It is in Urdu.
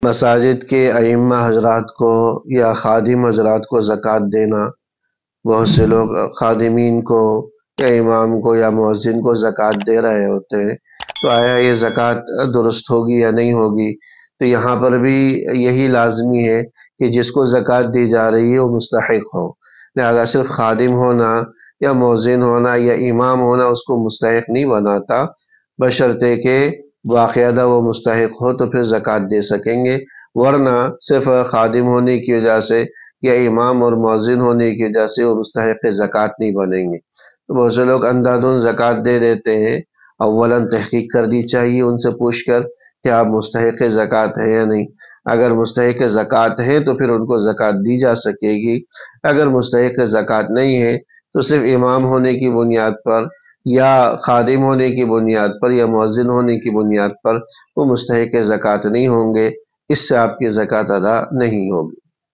مساجد کے ائمہ حضرات کو یا خادم حضرات کو زکوٰۃ دینا، بہت سے لوگ خادمین کو یا امام کو یا مؤذن کو زکوٰۃ دے رہے ہوتے ہیں، تو آیا یہ زکوٰۃ درست ہوگی یا نہیں ہوگی؟ تو یہاں پر بھی یہی لازمی ہے کہ جس کو زکوٰۃ دی جا رہی ہے وہ مستحق ہو، لہذا صرف خادم ہونا یا مؤذن ہونا یا امام ہونا اس کو مستحق نہیں بناتا، بشرطے کہ باقاعدہ وہ مستحق ہو تو پھر زکوٰۃ دے سکیں گے، ورنہ صرف خادم ہونے کی وجہ سے یا امام اور مؤذن ہونے کی وجہ سے وہ مستحق زکوٰۃ نہیں بنیں گے۔ تو بہت سے لوگ اندھادھند زکوٰۃ دے دیتے ہیں، اولاً تحقیق کرنی چاہیے ان سے پوچھ کر کہ آپ مستحق زکوٰۃ ہے یا نہیں۔ اگر مستحق زکوٰۃ ہے تو پھر ان کو زکوٰۃ دی جا سکے گی، اگر مستحق زکوٰۃ نہیں ہے تو صرف امام ہونے کی بنیاد پر یا خادم ہونے کی بنیاد پر یا مؤذن ہونے کی بنیاد پر وہ مستحق زکوٰۃ نہیں ہوں گے، اس سے آپ کی زکوٰۃ ادا نہیں ہوگی۔